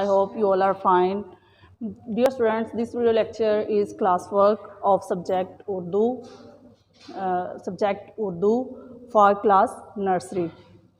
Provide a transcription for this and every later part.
I hope you all are fine. Dear students, this video lecture is class work of subject Urdu for class nursery.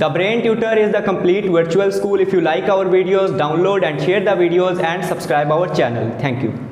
The Brain Tutor is the complete virtual school. If you like our videos, download and share the videos and subscribe our channel. Thank you.